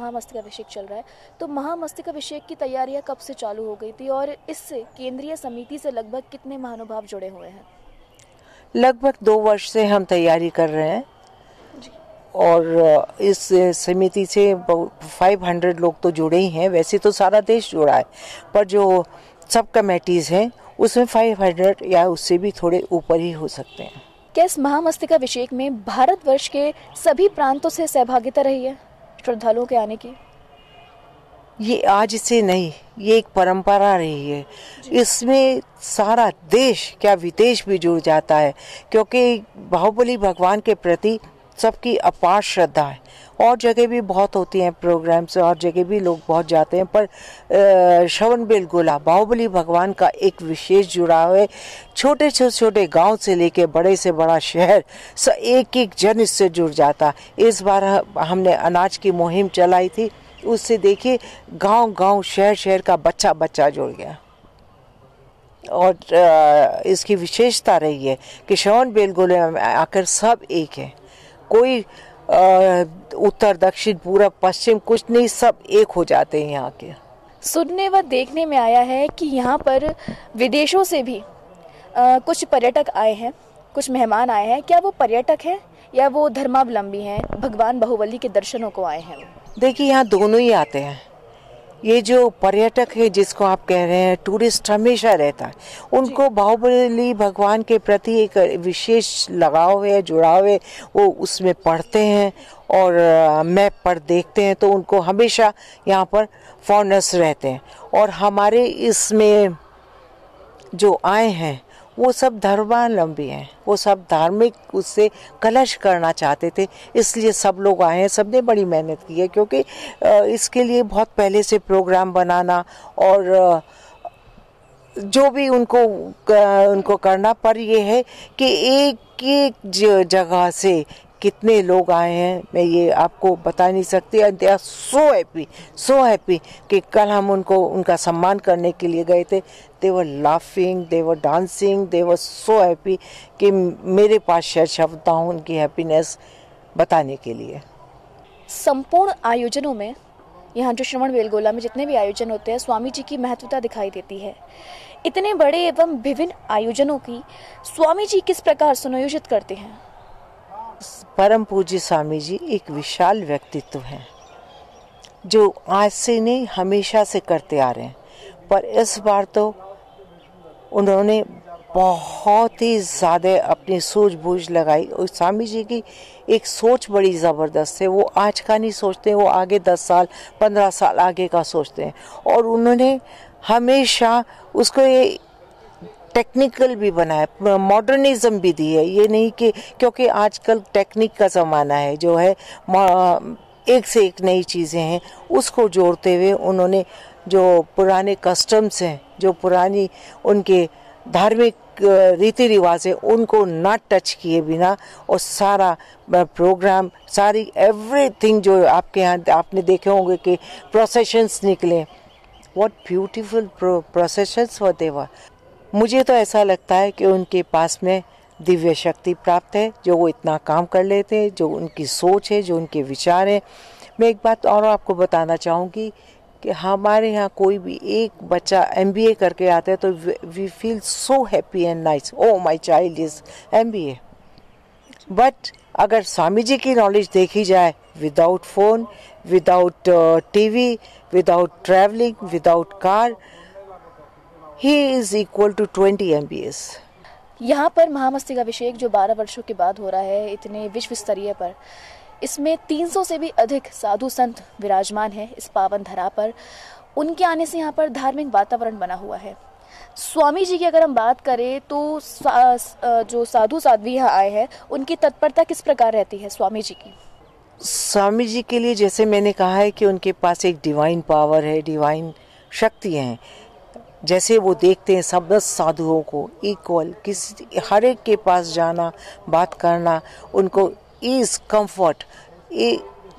महामस्तकाभिषेक चल रहा है, तो महामस्तकाभिषेक की तैयारियां कब से चालू हो गई थी और इससे केंद्रीय समिति से लगभग कितने महानुभाव जुड़े हुए हैं? लगभग 2 वर्ष से हम तैयारी कर रहे हैं और इस समिति से 500 लोग तो जुड़े ही हैं। वैसे तो सारा देश जुड़ा है, पर जो सब कमेटीज़ हैं उसमें 500 या उससे भी थोड़े ऊपर ही हो सकते हैं। क्या इस महामस्तकाभिषेक में भारतवर्ष के सभी प्रांतों से सहभागिता रही है श्रद्धालुओं के आने की? ये आज से नहीं, ये एक परंपरा रही है। इसमें सारा देश क्या विदेश भी जुड़ जाता है, क्योंकि बाहुबली भगवान के प्रति सबकी अपार श्रद्धा है। और जगह भी बहुत होती हैं प्रोग्राम्स, और जगह भी लोग बहुत जाते हैं, पर श्रवणबेलगोला बाहुबली भगवान का एक विशेष जुड़ाव है। छोटे से छोटे गांव से लेके बड़े से बड़ा शहर, एक एक जन इससे जुड़ जाता। इस बार हमने अनाज की मुहिम चलाई थी, उससे देखिए गांव गांव शहर शहर का बच्चा बच्चा जुड़ गया। और इसकी विशेषता रही है कि श्रवणबेलगोले में आकर सब एक है। कोई उत्तर दक्षिण पूरब पश्चिम कुछ नहीं, सब एक हो जाते हैं यहाँ के। सुनने व देखने में आया है कि यहाँ पर विदेशों से भी कुछ पर्यटक आए हैं, कुछ मेहमान आए हैं। क्या वो पर्यटक हैं या वो धर्मावलंबी हैं, भगवान बाहुबली के दर्शनों को आए हैं? देखिए, यहाँ दोनों ही आते हैं। ये जो पर्यटक है जिसको आप कह रहे हैं, टूरिस्ट हमेशा रहता है, उनको बाहुबली भगवान के प्रति एक विशेष लगाव है, जुड़ाव है। वो उसमें पढ़ते हैं और मैप पर देखते हैं, तो उनको हमेशा यहाँ पर फॉरेनर्स रहते हैं। और हमारे इसमें जो आए हैं वो सब धर्मावलंबी हैं, वो सब धार्मिक उससे कलश करना चाहते थे, इसलिए सब लोग आए हैं। सबने बड़ी मेहनत की है, क्योंकि इसके लिए बहुत पहले से प्रोग्राम बनाना और जो भी उनको करना। पर ये है कि एक एक जगह से कितने लोग आए हैं मैं ये आपको बता नहीं सकती। दे आर सो हैप्पी कि कल हम उनका सम्मान करने के लिए गए थे। They were laughing, they were dancing, they were so happy कि मेरे पास शायद शब्द ना हो उनकी हैप्पीनेस बताने के लिए। संपूर्ण आयोजनों में यहाँ जो श्रवणबेलगोला में जितने भी आयोजन होते हैं, स्वामी जी की महत्वता दिखाई देती है। इतने बड़े एवं विभिन्न आयोजनों की स्वामी जी किस प्रकार सुनियोजित करते हैं? परम पूज्य स्वामी जी एक विशाल व्यक्तित्व हैं, जो आज से नहीं हमेशा से करते आ रहे हैं। पर इस बार तो उन्होंने बहुत ही ज़्यादा अपनी सूझबूझ लगाई। और स्वामी जी की एक सोच बड़ी ज़बरदस्त है। वो आज का नहीं सोचते, वो आगे 10 साल 15 साल आगे का सोचते हैं। और उन्होंने हमेशा उसको ये टेक्निकल भी बनाया, मॉडर्निज्म भी दी है। ये नहीं कि क्योंकि आजकल टेक्निक का ज़माना है, जो है एक से एक नई चीज़ें हैं, उसको जोड़ते हुए उन्होंने जो पुराने कस्टम्स हैं, जो पुरानी उनके धार्मिक रीति रिवाज है, उनको ना टच किए बिना और सारा प्रोग्राम, सारी एवरीथिंग जो आपके यहाँ आपने देखे होंगे कि प्रोसेशंस निकले, व्हाट ब्यूटीफुल प्रोसेशंस वर दे वर। मुझे तो ऐसा लगता है कि उनके पास में दिव्य शक्ति प्राप्त है, जो वो इतना काम कर लेते हैं, जो उनकी सोच है, जो उनके विचार हैं। मैं एक बात और आपको बताना चाहूँगी कि हमारे यहाँ कोई भी एक बच्चा MBA करके आता है तो we feel so happy and nice, oh my child is MBA। But अगर स्वामी जी की नॉलेज देखी जाए, without phone, without TV, without travelling, without car, he is equal to 20 MBAs। यहाँ पर महामस्तकाभिषेक जो 12 वर्षों के बाद हो रहा है इतने विश्व स्तरीय पर, इसमें 300 से भी अधिक साधु संत विराजमान हैं इस पावन धरा पर। उनके आने से यहाँ पर धार्मिक वातावरण बना हुआ है। स्वामी जी की अगर हम बात करें तो जो साधु साध्वी यहाँ आए हैं, उनकी तत्परता किस प्रकार रहती है स्वामी जी की? स्वामी जी के लिए जैसे मैंने कहा है कि उनके पास एक डिवाइन पावर है, डिवाइन शक्ति हैं। जैसे वो देखते हैं सब साधुओं को इक्वल, किसी हर एक के पास जाना, बात करना, उनको ईज कंफर्ट। ये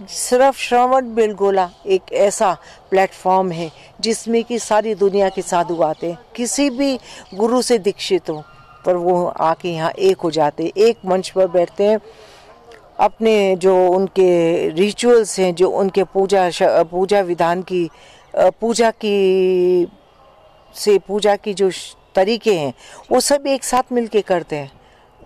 सिर्फ श्रवणबेलगोला एक ऐसा प्लेटफॉर्म है जिसमें कि सारी दुनिया के साधु आते हैं, किसी भी गुरु से दीक्षित हो, पर वो आके यहाँ एक हो जाते हैं, एक मंच पर बैठते हैं। अपने जो उनके रिचुअल्स हैं, जो उनके पूजा विधान की पूजा की जो तरीके हैं, वो सब एक साथ मिलके करते हैं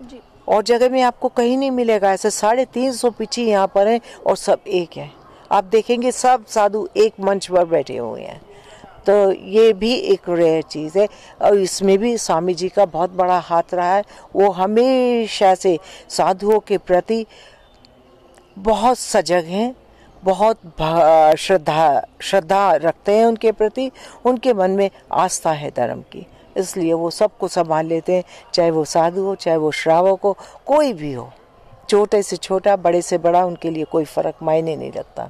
जी। और जगह में आपको कहीं नहीं मिलेगा। ऐसे 350 पिछी यहाँ पर हैं और सब एक हैं। आप देखेंगे सब साधु एक मंच पर बैठे हुए हैं। तो ये भी एक रेयर चीज़ है और इसमें भी स्वामी जी का बहुत बड़ा हाथ रहा है। वो हमेशा से साधुओं के प्रति बहुत सजग हैं, बहुत श्रद्धा रखते हैं उनके प्रति। उनके मन में आस्था है धर्म की, इसलिए वो सबको संभाल लेते हैं, चाहे वो साधु हो, चाहे वो श्रावक हो, कोई भी हो। छोटे से छोटा, बड़े से बड़ा, उनके लिए कोई फर्क मायने नहीं रखता।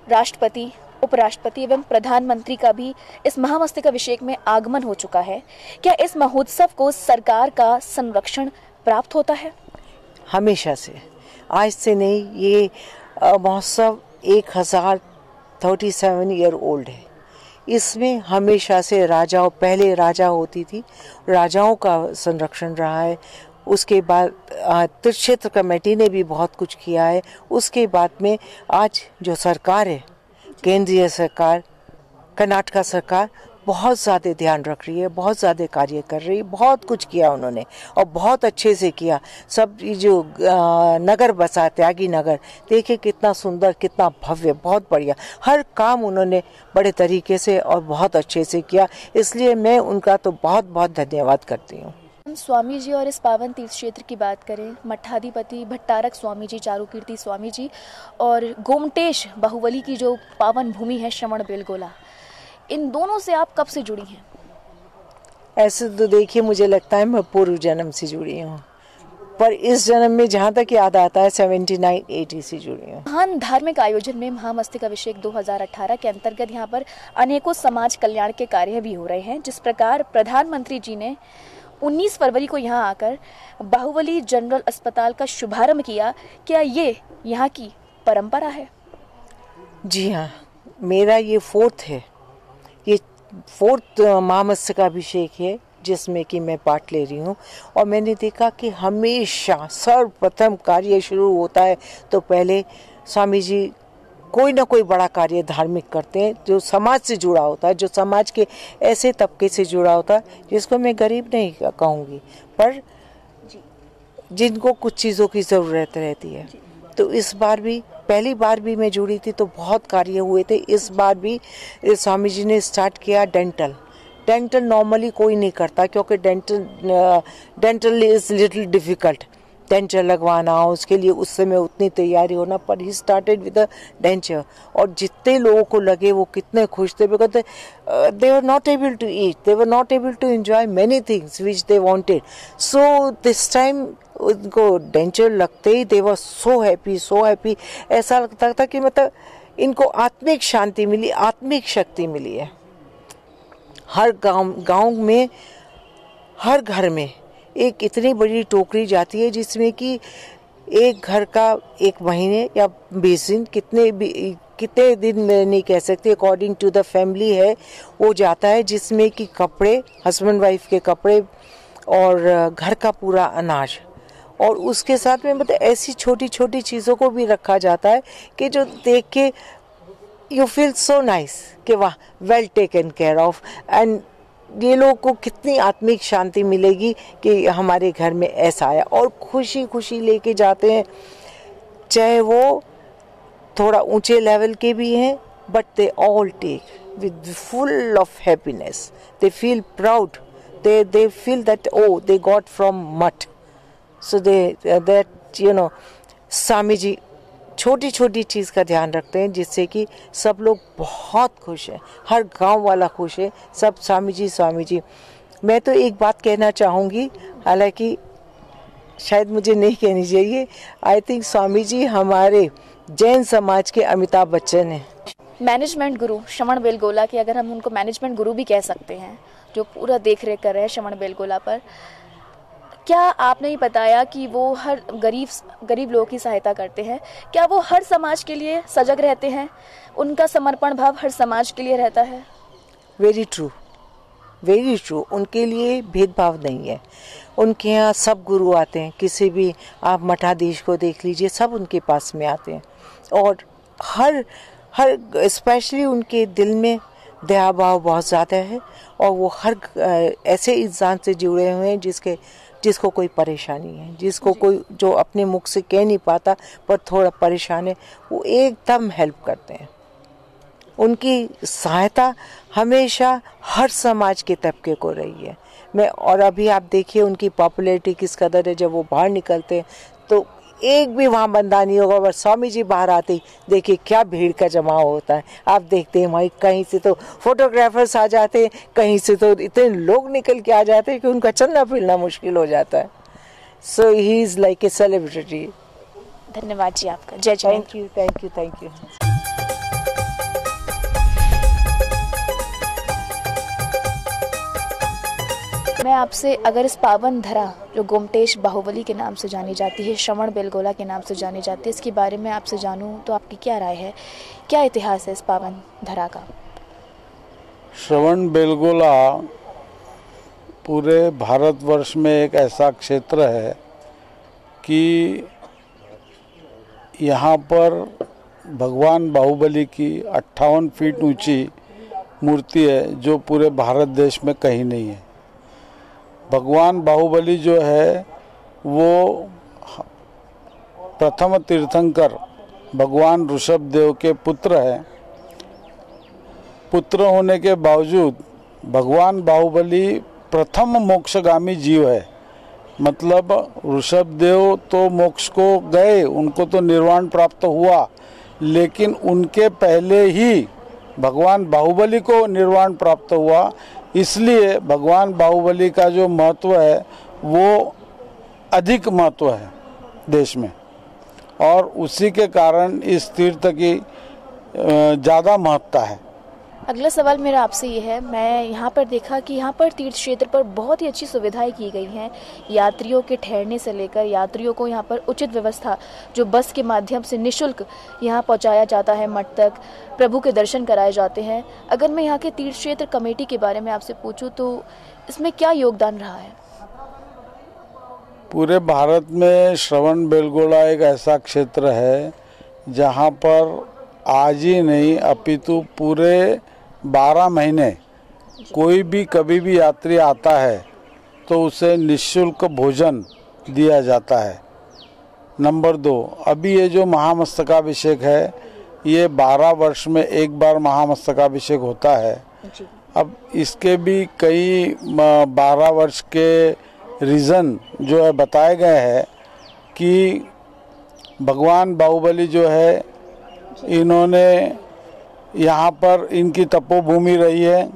राष्ट्रपति, उपराष्ट्रपति एवं प्रधानमंत्री का भी इस महामस्तकाभिषेक में आगमन हो चुका है। क्या इस महोत्सव को सरकार का संरक्षण प्राप्त होता है? हमेशा से, आज से नहीं। ये महोत्सव 1037 ईयर ओल्ड है। इसमें हमेशा से पहले राजा होती थी, राजाओं का संरक्षण रहा है। उसके बाद तीर्थ कमेटी ने भी बहुत कुछ किया है। उसके बाद में आज जो सरकार है, केंद्रीय सरकार, कर्नाटक सरकार, बहुत ज़्यादा ध्यान रख रही है, बहुत ज़्यादा कार्य कर रही है। बहुत कुछ किया उन्होंने और बहुत अच्छे से किया। सब ये जो नगर बसा, त्यागी नगर, देखिए कितना सुंदर, कितना भव्य, बहुत बढ़िया। हर काम उन्होंने बड़े तरीके से और बहुत अच्छे से किया, इसलिए मैं उनका तो बहुत बहुत धन्यवाद करती हूँ। स्वामी जी और इस पावन तीर्थ क्षेत्र की बात करें, मठाधिपति भट्टारक स्वामी जी, चारुकीर्ति स्वामी जी और गोमटेश बाहुबली की जो पावन भूमि है श्रवणबेलगोला, इन दोनों से आप कब से जुड़ी हैं? ऐसे तो देखिए, मुझे लगता है मैं पूर्व जन्म से जुड़ी हूँ, पर इस जन्म में जहाँ तक याद आता है 79-80 से जुड़ी हूँ। महान धार्मिक आयोजन में महामस्तकाभिषेक 2018 के अंतर्गत यहाँ पर अनेकों समाज कल्याण के कार्य भी हो रहे हैं। जिस प्रकार प्रधानमंत्री जी ने 19 फरवरी को यहाँ आकर बाहुबली जनरल अस्पताल का शुभारंभ किया, क्या ये यहाँ की परंपरा है? जी हाँ, मेरा ये फोर्थ महामस्तकाभिषेक है जिसमें कि मैं पार्ट ले रही हूँ। और मैंने देखा कि हमेशा सर्वप्रथम कार्य शुरू होता है तो पहले स्वामी जी कोई ना कोई बड़ा कार्य धार्मिक करते हैं, जो समाज से जुड़ा होता है, जो समाज के ऐसे तबके से जुड़ा होता है जिसको मैं गरीब नहीं कहूँगी, पर जिनको कुछ चीज़ों की ज़रूरत रहती है। तो इस बार भी, पहली बार भी मैं जुड़ी थी तो बहुत कार्य हुए थे। इस बार भी स्वामी जी ने स्टार्ट किया डेंटल नॉर्मली कोई नहीं करता, क्योंकि dental is little difficult. Denture लगवाना, उसके लिए उस समय उतनी तैयारी होना, पर ही स्टार्टेड विद द डेंचर। और जितने लोगों को लगे वो कितने खुश थे, because they were not able to eat, they were not able to enjoy many things which they wanted. So this time उनको डेंचर लगते ही दे वर सो हैप्पी। ऐसा लगता था कि मतलब इनको आत्मिक शांति मिली, आत्मिक शक्ति मिली है। हर गांव में, हर घर में एक इतनी बड़ी टोकरी जाती है जिसमें कि एक घर का 1 महीने या 20 दिन, कितने दिन नहीं कह सकते, अकॉर्डिंग टू द फैमिली है, वो जाता है, जिसमें कि कपड़े, हस्बैंड वाइफ के कपड़े और घर का पूरा अनाज, और उसके साथ में मतलब ऐसी छोटी छोटी चीज़ों को भी रखा जाता है कि जो देख के यू फील सो नाइस कि वाह, well taken care of. And ये लोगों को कितनी आत्मिक शांति मिलेगी कि हमारे घर में ऐसा आया, और खुशी खुशी लेके जाते हैं। चाहे वो थोड़ा ऊंचे लेवल के भी हैं, but they all take with full of happiness. They feel proud, they feel that they got from mutt. So that Swami ji छोटी छोटी चीज़ का ध्यान रखते हैं जिससे कि सब लोग बहुत खुश हैं, हर गांव वाला खुश है, सब स्वामी जी। मैं तो एक बात कहना चाहूँगी, हालांकि शायद मुझे नहीं कहनी चाहिए, आई थिंक स्वामी जी हमारे जैन समाज के अमिताभ बच्चन हैं। मैनेजमेंट गुरु श्रवणबेलगोला के, अगर हम उनको मैनेजमेंट गुरु भी कह सकते हैं, जो पूरा देख रेख कर रहे हैं श्रवणबेलगोला पर, क्या आपने ही बताया कि वो हर गरीब लोगों की सहायता करते हैं, क्या वो हर समाज के लिए सजग रहते हैं? उनका समर्पण भाव हर समाज के लिए रहता है? वेरी ट्रू, वेरी ट्रू, उनके लिए भेदभाव नहीं है। उनके यहाँ सब गुरु आते हैं, किसी भी आप मठाधीश को देख लीजिए, सब उनके पास में आते हैं। और हर हर स्पेशली उनके दिल में दया भाव बहुत ज़्यादा है, और वो हर ऐसे इंसान से जुड़े हुए हैं जिसको कोई परेशानी है, जिसको कोई जो अपने मुख से कह नहीं पाता पर थोड़ा परेशान है, वो एकदम हेल्प करते हैं। उनकी सहायता हमेशा हर समाज के तबके को रही है। और अभी आप देखिए उनकी पॉपुलैरिटी किस कदर है। जब वो बाहर निकलते हैं तो एक भी वहाँ बंदा नहीं होगा, बस स्वामी जी बाहर आते ही देखिए क्या भीड़ का जमाव होता है। आप देखते हैं वहीं कहीं से तो फोटोग्राफर्स आ जाते हैं, कहीं से तो इतने लोग निकल के आ जाते हैं कि उनका चलना फिरना मुश्किल हो जाता है। So he is like a celebrity. धन्यवाद जी आपका। जय जय। Thank you, thank you, thank you. मैं आपसे अगर इस पावन धरा जो गोमटेश बाहुबली के नाम से जानी जाती है, श्रवण बेलगोला के नाम से जानी जाती है, इसके बारे में आपसे जानूं तो आपकी क्या राय है, क्या इतिहास है इस पावन धरा का? श्रवण बेलगोला पूरे भारतवर्ष में एक ऐसा क्षेत्र है कि यहाँ पर भगवान बाहुबली की 58 फीट ऊंची मूर्ति है, जो पूरे भारत देश में कहीं नहीं है। भगवान बाहुबली जो है वो प्रथम तीर्थंकर भगवान ऋषभ देव के पुत्र हैं। पुत्र होने के बावजूद भगवान बाहुबली प्रथम मोक्षगामी जीव है। मतलब ऋषभ देव तो मोक्ष को गए, उनको तो निर्वाण प्राप्त हुआ, लेकिन उनके पहले ही भगवान बाहुबली को निर्वाण प्राप्त हुआ। इसलिए भगवान बाहुबली का जो महत्व है वो अधिक महत्व है देश में, और उसी के कारण इस तीर्थ की ज़्यादा महत्ता है। अगला सवाल मेरा आपसे ये है, मैं यहाँ पर देखा कि यहाँ पर तीर्थ क्षेत्र पर बहुत ही अच्छी सुविधाएं की गई हैं। यात्रियों के ठहरने से लेकर यात्रियों को यहाँ पर उचित व्यवस्था, जो बस के माध्यम से निःशुल्क यहाँ पहुँचाया जाता है मठ तक, प्रभु के दर्शन कराए जाते हैं। अगर मैं यहाँ के तीर्थ क्षेत्र कमेटी के बारे में आपसे पूछूँ तो इसमें क्या योगदान रहा है? पूरे भारत में श्रवण बेलगोला एक ऐसा क्षेत्र है जहाँ पर आज ही नहीं अपितु पूरे 12 महीने कोई भी कभी भी यात्री आता है तो उसे निःशुल्क भोजन दिया जाता है। नंबर 2, अभी ये जो महामस्तकाभिषेक है ये 12 वर्ष में एक बार महामस्तकाभिषेक होता है। अब इसके भी कई 12 वर्ष के रीज़न जो है बताए गए हैं कि भगवान बाहुबली जो है इन्होंने यहाँ पर इनकी तपोभूमि रही है।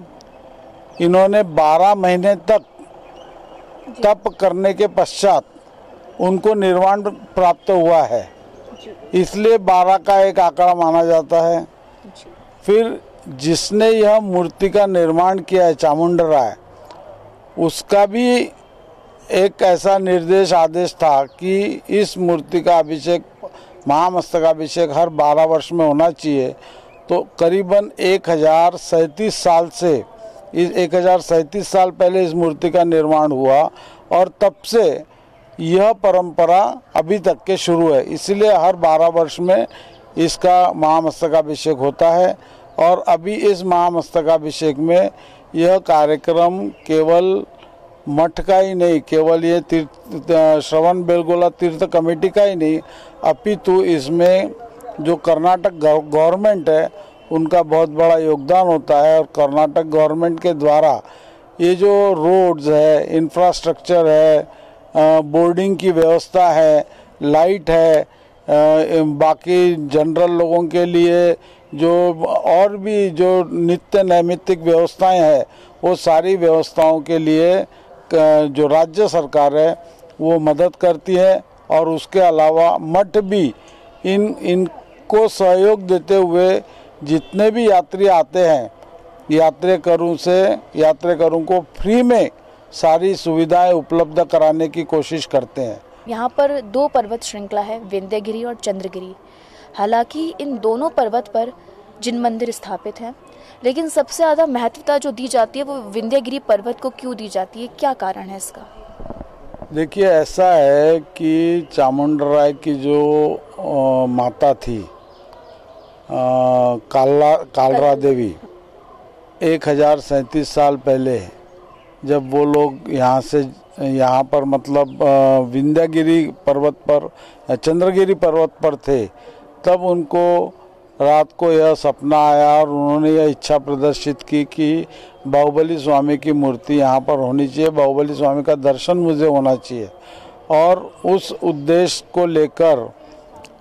इन्होंने 12 महीने तक तप करने के पश्चात उनको निर्वाण प्राप्त हुआ है, इसलिए 12 का एक आंकड़ा माना जाता है। फिर जिसने यह मूर्ति का निर्माण किया है चामुंडराय, उसका भी एक ऐसा निर्देश आदेश था कि इस मूर्ति का अभिषेक महामस्तकाभिषेक हर 12 वर्ष में होना चाहिए। तो करीबन 1037 साल से 1037 साल पहले इस मूर्ति का निर्माण हुआ, और तब से यह परंपरा अभी तक के शुरू है। इसलिए हर 12 वर्ष में इसका महामस्तकाभिषेक होता है। और अभी इस महामस्तकाभिषेक में यह कार्यक्रम केवल मठ का ही नहीं, केवल ये तीर्थ श्रवण बेलगोला तीर्थ कमेटी का ही नहीं, अपितु इसमें जो कर्नाटक गवर्नमेंट है उनका बहुत बड़ा योगदान होता है। और कर्नाटक गवर्नमेंट के द्वारा ये जो रोड्स है, इंफ्रास्ट्रक्चर है, बोर्डिंग की व्यवस्था है, लाइट है, बाकी जनरल लोगों के लिए जो और भी जो नित्य नैमित्तिक व्यवस्थाएं हैं, वो सारी व्यवस्थाओं के लिए जो राज्य सरकार है वो मदद करती है। और उसके अलावा मठ भी इनको सहयोग देते हुए जितने भी यात्री आते हैं, यात्रेकरों को फ्री में सारी सुविधाएं उपलब्ध कराने की कोशिश करते हैं। यहाँ पर 2 पर्वत श्रृंखला है, विंध्यगिरी और चंद्रगिरी। हालांकि इन दोनों पर्वत पर जिन मंदिर स्थापित हैं, लेकिन सबसे ज़्यादा महत्वता जो दी जाती है वो विंध्यगिरी पर्वत को क्यों दी जाती है, क्या कारण है इसका? देखिए, ऐसा है कि चामुंडराय की जो माता थी कालरा देवी, 1037 साल पहले जब वो लोग यहाँ पर मतलब विंध्यगिरी पर्वत पर, चंद्रगिरी पर्वत पर थे, तब उनको रात को यह सपना आया और उन्होंने यह इच्छा प्रदर्शित की कि बाहुबली स्वामी की मूर्ति यहाँ पर होनी चाहिए, बाहुबली स्वामी का दर्शन मुझे होना चाहिए। और उस उद्देश्य को लेकर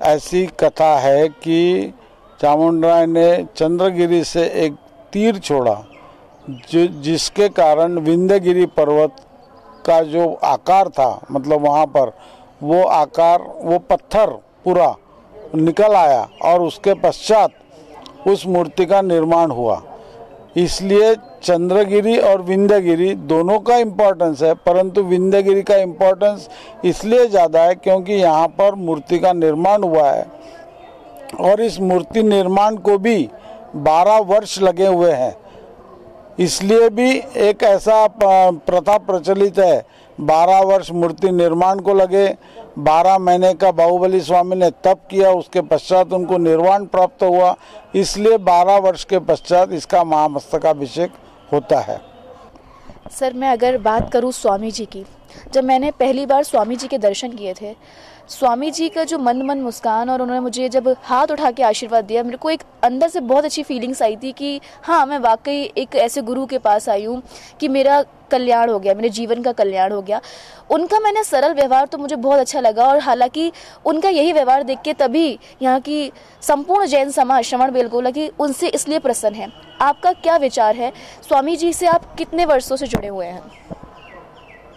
ऐसी कथा है कि चामुंडराय ने चंद्रगिरी से एक तीर छोड़ा, जिसके कारण विंध्यगिरी पर्वत का जो आकार था, मतलब वहाँ पर वो आकार, वो पत्थर पूरा निकल आया और उसके पश्चात उस मूर्ति का निर्माण हुआ। इसलिए चंद्रगिरी और विंध्यगिरी दोनों का इम्पोर्टेंस है, परंतु विंध्यगिरी का इम्पोर्टेंस इसलिए ज़्यादा है क्योंकि यहाँ पर मूर्ति का निर्माण हुआ है और इस मूर्ति निर्माण को भी 12 वर्ष लगे हुए हैं। इसलिए भी एक ऐसा प्रथा प्रचलित है, 12 वर्ष मूर्ति निर्माण को लगे, 12 महीने का बाहुबली स्वामी ने तप किया, उसके पश्चात उनको निर्वाण प्राप्त हुआ, इसलिए 12 वर्ष के पश्चात इसका महामस्तकाभिषेक होता है। सर, मैं अगर बात करूं स्वामी जी की, जब मैंने पहली बार स्वामी जी के दर्शन किए थे, स्वामी जी का जो मन मुस्कान और उन्होंने मुझे जब हाथ उठा के आशीर्वाद दिया, मेरे को एक अंदर से बहुत अच्छी फीलिंग्स आई थी कि हाँ, मैं वाकई एक ऐसे गुरु के पास आई हूँ कि मेरा कल्याण हो गया, मेरे जीवन का कल्याण हो गया। उनका मैंने सरल व्यवहार तो मुझे बहुत अच्छा लगा और हालांकि उनका यही व्यवहार देख के तभी यहाँ की संपूर्ण जैन समाज श्रवणबेलगोला की उनसे इसलिए प्रसन्न है। आपका क्या विचार है? स्वामी जी से आप कितने वर्षों से जुड़े हुए हैं?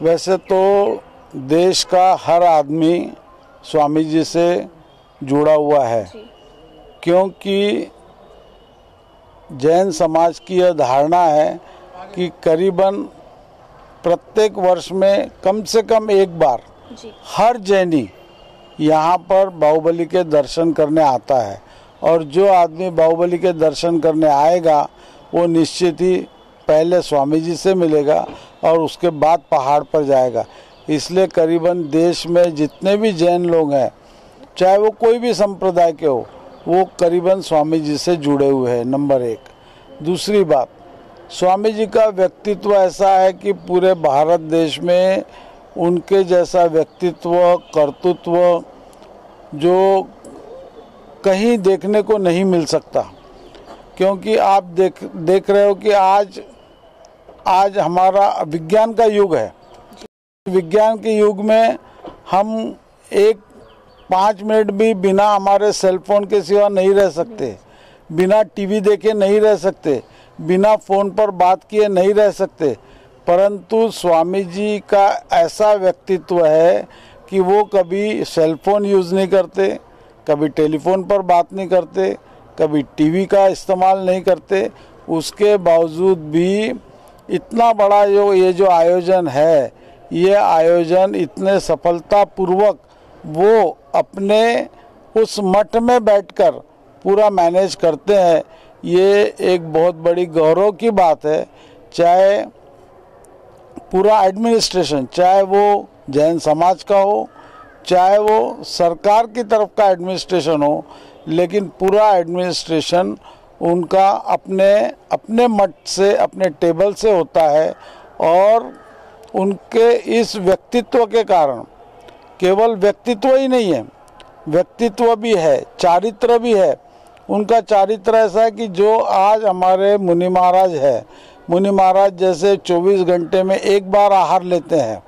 वैसे तो देश का हर आदमी स्वामी जी से जुड़ा हुआ है, क्योंकि जैन समाज की यह धारणा है कि करीबन प्रत्येक वर्ष में कम से कम एक बार हर जैनी यहाँ पर बाहुबली के दर्शन करने आता है, और जो आदमी बाहुबली के दर्शन करने आएगा वो निश्चित ही पहले स्वामी जी से मिलेगा और उसके बाद पहाड़ पर जाएगा। इसलिए करीबन देश में जितने भी जैन लोग हैं, चाहे वो कोई भी संप्रदाय के हो, वो करीबन स्वामी जी से जुड़े हुए हैं, नंबर 1। दूसरी बात, स्वामी जी का व्यक्तित्व ऐसा है कि पूरे भारत देश में उनके जैसा व्यक्तित्व, कर्तृत्व जो कहीं देखने को नहीं मिल सकता। क्योंकि आप देख रहे हो कि आज हमारा विज्ञान का युग है। विज्ञान के युग में हम 5 मिनट भी बिना हमारे सेलफोन के सिवा नहीं रह सकते, बिना टीवी देखे नहीं रह सकते, बिना फ़ोन पर बात किए नहीं रह सकते। परंतु स्वामी जी का ऐसा व्यक्तित्व है कि वो कभी सेलफोन यूज़ नहीं करते, कभी टेलीफोन पर बात नहीं करते, कभी टीवी का इस्तेमाल नहीं करते। उसके बावजूद भी इतना बड़ा ये जो आयोजन है, ये आयोजन इतने सफलतापूर्वक वो अपने उस मठ में बैठकर पूरा मैनेज करते हैं। ये एक बहुत बड़ी गौरव की बात है। चाहे पूरा एडमिनिस्ट्रेशन, चाहे वो जैन समाज का हो, चाहे वो सरकार की तरफ का एडमिनिस्ट्रेशन हो, लेकिन पूरा एडमिनिस्ट्रेशन उनका अपने मठ से, अपने टेबल से होता है। और उनके इस व्यक्तित्व के कारण, केवल व्यक्तित्व ही नहीं है, व्यक्तित्व भी है, चारित्र भी है। उनका चारित्र ऐसा है कि जो आज हमारे मुनि महाराज है, मुनि महाराज जैसे 24 घंटे में एक बार आहार लेते हैं,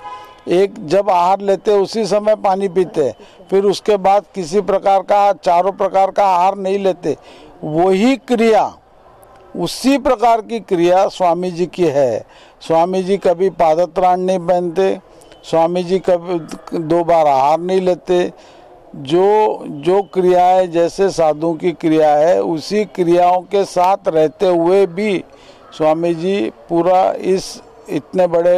जब आहार लेते उसी समय पानी पीते, फिर उसके बाद किसी प्रकार का, चारों प्रकार का आहार नहीं लेते, वही क्रिया, उसी प्रकार की क्रिया स्वामी जी की है। स्वामी जी कभी पादत्राण नहीं पहनते, स्वामी जी कभी 2 बार आहार नहीं लेते। जो क्रियाएं जैसे साधु की क्रिया है, उसी क्रियाओं के साथ रहते हुए भी स्वामी जी पूरा इस इतने बड़े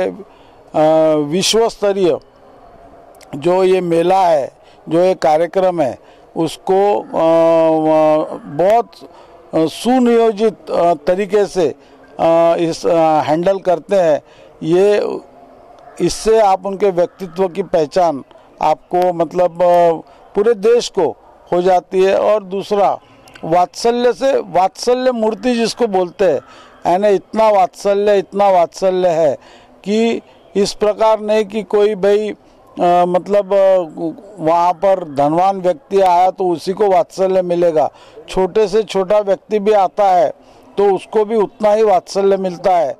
विश्व स्तरीय जो ये मेला है, जो ये कार्यक्रम है, उसको बहुत सुनियोजित तरीके से इस हैंडल करते हैं, ये इससे आप उनके व्यक्तित्व की पहचान आपको मतलब पूरे देश को हो जाती है। और दूसरा वात्सल्य से, वात्सल्य मूर्ति जिसको बोलते हैं, यानी इतना वात्सल्य है कि इस प्रकार नहीं कि कोई भाई मतलब वहाँ पर धनवान व्यक्ति आया तो उसी को वात्सल्य मिलेगा, छोटे से छोटा व्यक्ति भी आता है तो उसको भी उतना ही वात्सल्य मिलता है।